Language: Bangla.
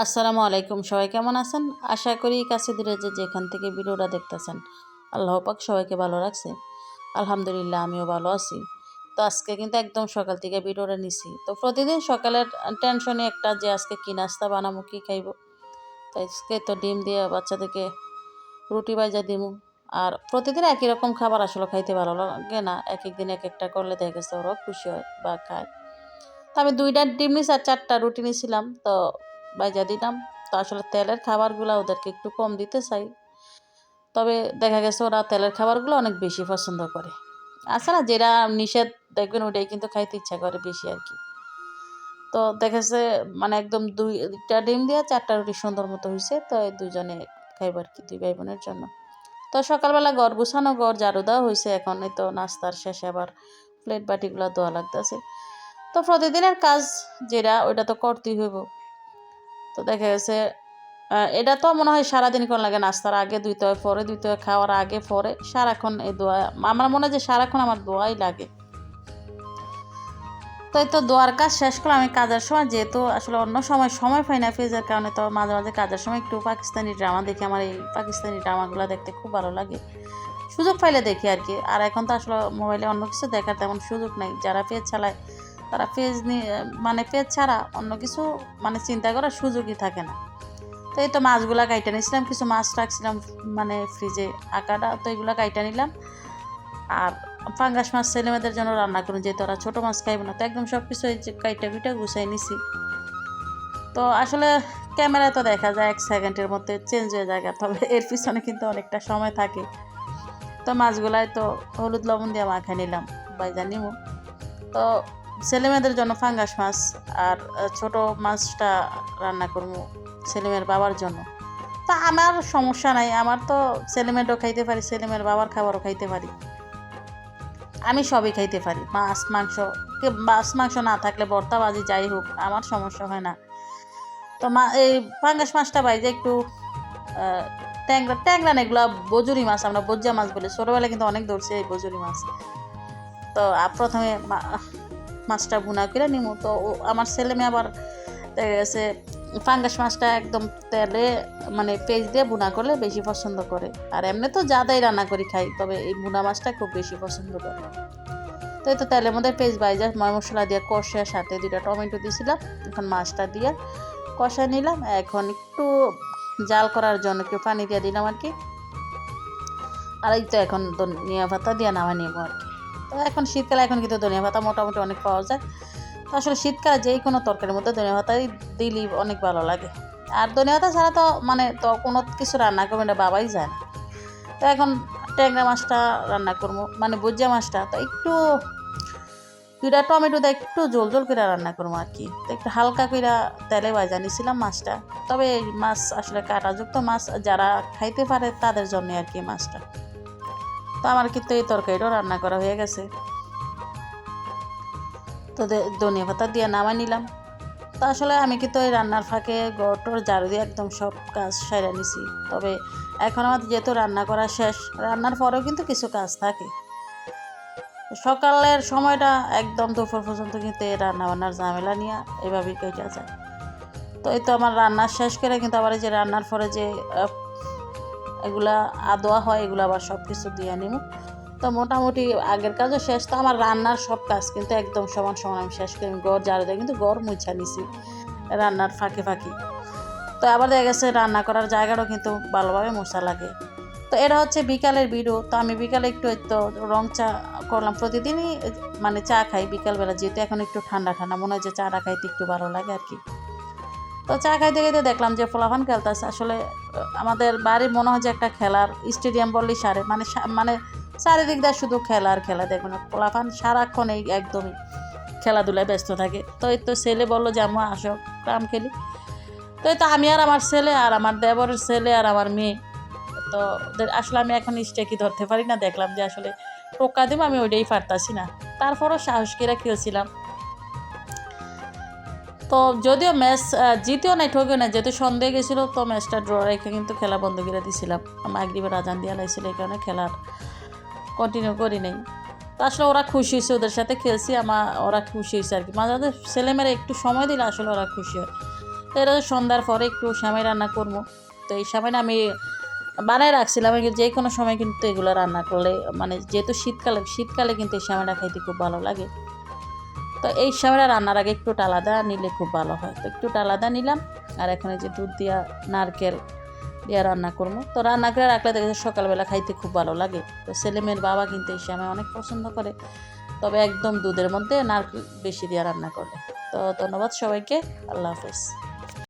আসসালামু আলাইকুম, সবাই কেমন আছেন? আশা করি কাছে দূরে যেখান থেকে ভিডিওটা দেখতেছেন আল্লাহ পাক সবাইকে ভালো রাখছে। আলহামদুলিল্লাহ আমিও ভালো আছি। তো আজকে কিন্তু একদম সকাল থেকে ভিডিওটা নিছি। তো প্রতিদিন সকালের টেনশনে একটা যে আজকে কি নাস্তা বানাবো, কি খাইব। তো আজকে তো ডিম দিয়ে বাচ্চাদেরকে রুটি ভাজা দিমু। আর প্রতিদিন একই রকম খাবার আসলে খাইতে ভালো লাগে না, এক এক দিন এক একটা করলে দেখা গেছে ওরাও খুশি হয় বা খায়। তো আমি ২টা ডিম নিছি আর ৪টা রুটি নিছিলাম, তো ভাইজা দিলাম। তো আসলে তেলের খাবারগুলো ওদেরকে একটু কম দিতে চাই, তবে দেখা গেছে ওরা তেলের খাবারগুলো অনেক বেশি পছন্দ করে। আছে না যেটা নিষেধ, দেখবেন ওটাই কিন্তু খাইতে ইচ্ছা করে বেশি আর কি। তো দেখা যাচ্ছে মানে একদম ২টা ডিম দিয়ে ৪টা রুটি সুন্দর মতো হয়েছে। তো এই দুজনে খাইব আর কি, ২ ভাই বোনের জন্য। তো সকালবেলা ঘর গুছানো, ঘর ঝাড়ু দেওয়া হয়েছে, এখন এই তো নাস্তার শেষে আবার প্লেট বাটিগুলো ধোয়া লাগতেছে। তো প্রতিদিনের কাজ যেটা ওইটা তো করতেই হইব। তো দেখা গেছে এটা তো মনে হয় সারাদিন কোন লাগে, নাস্তার আগে ধুইতে হয়, পরে ধুইতে হয়, খাওয়ার আগে পরে সারাক্ষণ এই দোয়া। আমার মনে হয় যে সারাক্ষণ আমার দোয়াই লাগে। তো এই তো দোয়ার কাজ শেষ করে আমি কাজের সময়, যেহেতু আসলে অন্য সময় সময় পাই না ফেজের কারণে, তো মাঝে মাঝে কাজের সময় একটু পাকিস্তানি ড্রামা দেখি। আমার এই পাকিস্তানি ড্রামাগুলো দেখতে খুব ভালো লাগে, সুযোগ পাইলে দেখি আর কি। আর এখন তো আসলে মোবাইলে অন্য কিছু দেখার তেমন সুযোগ নাই। যারা পেজ চালায় তারা পেজ নিয়ে মানে পেজ ছাড়া অন্য কিছু মানে চিন্তা করার সুযোগই থাকে না। তো এই তো মাছগুলা কাইটা নিয়েছিলাম, কিছু মাছ রাখছিলাম মানে ফ্রিজে আঁকাটা, তো এগুলো কাইটা নিলাম। আর পাঙ্গাস মাছ ছেলেমেয়েদের জন্য রান্না করুন, যেহেতু ওরা ছোটো মাছ খাইব না। তো একদম সব কিছু এই যে কাইটা পিটা গুছাই নিছি। তো আসলে ক্যামেরায় তো দেখা যায় 1 সেকেন্ডের মধ্যে চেঞ্জ হয়ে যায়, তবে এর পিছনে কিন্তু অনেকটা সময় থাকে। তো মাছগুলায় তো হলুদ লবণ দিয়ে মাখাই নিলাম, ভাইজা নিমু। তো ছেলেমেয়েদের জন্য ফাঙ্গাস মাছ আর ছোট মাছটা রান্না করবো ছেলেমেয়ের বাবার জন্য। তা আমার সমস্যা নাই, আমার তো ছেলেমেয়েরও খাইতে পারি, ছেলেমেয়ের বাবার খাবারও খাইতে পারি, আমি সবই খাইতে পারি। মাছ মাংস, মাছ মাংস না থাকলে ভর্তা ভাজি যাই হোক আমার সমস্যা হয় না। তো এই ফাঙ্গাস মাছটা বাইরে একটু ট্যাংরা ট্যাংরা না, এগুলো বজুরি মাছ, আমরা বজ্জা মাছ বলি। ছোটোবেলায় কিন্তু অনেক ধরছে এই বজুরি মাছ। তো প্রথমে মাছটা ভুনা করে নিমু। তো আমার ছেলে মেয়ে আবার দেখা গেছে ফাঙ্গাস মাছটা একদম তেলে মানে পেঁয়াজ দিয়ে ভুনা করলে বেশি পছন্দ করে। আর এমনি তো যাদাই রান্না করি খাই, তবে এই ভুনা মাছটা খুব বেশি পছন্দ করে। তো এই তো তেলের মধ্যে পেঁয়াজ ভাজা ময় মশলা দিয়ে কষে, সাথে 2টা টমেটো দিয়েছিলাম। এখন মাছটা দিয়ে কষা নিলাম। এখন একটু জাল করার জন্য একটু পানি দিয়ে দিলাম আর কি। আর এই তো এখন ধনিয়া পাতা দিয়ে নামাই নেব আর কি। তো এখন শীতকালে এখন কিন্তু ধনিয়া পাতা মোটামুটি অনেক পাওয়া যায়। তো আসলে শীতকালে যেই কোনো তরকারির মধ্যে ধনিয়া পাতাই দিলেই অনেক ভালো লাগে। আর ধনিয়া পাতা ছাড়া তো মানে তো কোনো কিছু রান্না করবো না, বাবাই যায় না। তো এখন ট্যাংরা মাছটা রান্না করবো, মানে বজ্জা মাছটা। তো একটু 2টা টমেটো দিয়ে একটু ঝোল ঝোল করে রান্না করবো আর কি। তো একটু হালকা করে তেলে ভাজা নিয়েছিলাম মাছটা। তবে এই মাছ আসলে কাঁটাযুক্ত মাছ, যারা খাইতে পারে তাদের জন্য আর কি মাছটা। তো আমার কিন্তু এই তরকারিটাও রান্না করা হয়ে গেছে। তো ধনিয়া পাতা দিয়ে নামাই নিলাম। তো আসলে আমি কিন্তু এই রান্নার ফাঁকে গড়টর ঝাড়ু দিয়ে একদম সব কাজ সেরে নিছি। তবে এখন আমার যেহেতু রান্না করা শেষ, রান্নার পরেও কিন্তু কিছু কাজ থাকে। সকালের সময়টা একদম দুপুর পর্যন্ত কিন্তু এই রান্নাবান্নার ঝামেলা নিয়ে এভাবেই কেটে যায়। তো এই তো আমার রান্না শেষ করে কিন্তু আবার এই যে রান্নার পরে যে এগুলা আদোয়া হয়, এগুলো আবার সব কিছু দিয়ে নিব। তো মোটামুটি আগের কাজও শেষ। তো আমার রান্নার সব কাজ কিন্তু একদম সমান সমান আমি শেষ করি। গড় ঝাড়ু দিয়ে কিন্তু গড় মুছা নিছি রান্নার ফাঁকে ফাঁকি। তো আবার দেখা গেছে রান্না করার জায়গাটাও কিন্তু ভালোভাবে মোছা লাগে। তো এটা হচ্ছে বিকালের ভিডিও। তো আমি বিকালে একটু তো রং চা করলাম। প্রতিদিনই মানে চা খাই বিকালবেলা, যেহেতু এখন একটু ঠান্ডা ঠান্ডা মনে হয় যে চাটা খাইতে একটু ভালো লাগে আর কি। তো চা খাইতে খাইতে দেখলাম যে পোলাপান খেলতেছে। আসলে আমাদের বাড়ির মনে হয় যে একটা খেলার স্টেডিয়াম বললেই সারে, মানে মানে চারিদিক দিয়ে শুধু খেলা আর খেলা। দেখুন পোলাপান সারাক্ষণ এই একদমই খেলাধুলায় ব্যস্ত থাকে। তো এই তো ছেলে বললো যে আম্মু আসো ক্রাম খেলি। তো এই তো আমি আর আমার ছেলে আর আমার দেবরের ছেলে আর আমার মেয়ে। তো আসলে আমি এখন স্টেকি ধরতে পারি না, দেখলাম যে আসলে টোকা দিব আমি ওইটাই পারতাছি না। তারপরও সাহস করে খেলছিলাম। তো যদিও ম্যাচ জিতেও নাই ঠকেও নাই, যেহেতু সন্দেহ গেছিলো, তো ম্যাচটা ড্র রেখে কিন্তু খেলা বন্ধ করে দিয়েছিলাম। মাগরিবের আজান দিয়ে লাইছিল, এই কারণে খেলার কন্টিনিউ করি নাই। তো আসলে ওরা খুশি হয়েছে, ওদের সাথে খেলছি, ওরা খুশি হয়েছে আর কি। মাঝে মাঝে ছেলেমেয়েরা একটু সময় দিলে আসলে ওরা খুশি হয়। এটা সন্ধ্যার পরে একটু সেমাই রান্না করবো। তো এই সেমাইটা আমি বানায় রাখছিলাম, যে কোনো সময় কিন্তু এগুলো রান্না করলে মানে যেহেতু শীতকালে কিন্তু এই সেমাইটা খাইতে খুব ভালো লাগে। তো এই সেমাইটা রান্নার আগে একটু আলাদা নিলে খুব ভালো হয়। তো একটু আলাদা নিলাম, আর এখন এই যে দুধ দিয়া নারকেল দিয়া রান্না করবো। তো রান্না করে রাখলে দেখে সকালবেলা খাইতে খুব ভালো লাগে। তো ছেলেমেয়ের বাবা কিন্তু এই সেমাই অনেক পছন্দ করে, তবে একদম দুধের মধ্যে নারকেল বেশি দিয়ে রান্না করলে। তো ধন্যবাদ সবাইকে, আল্লাহ হাফেজ।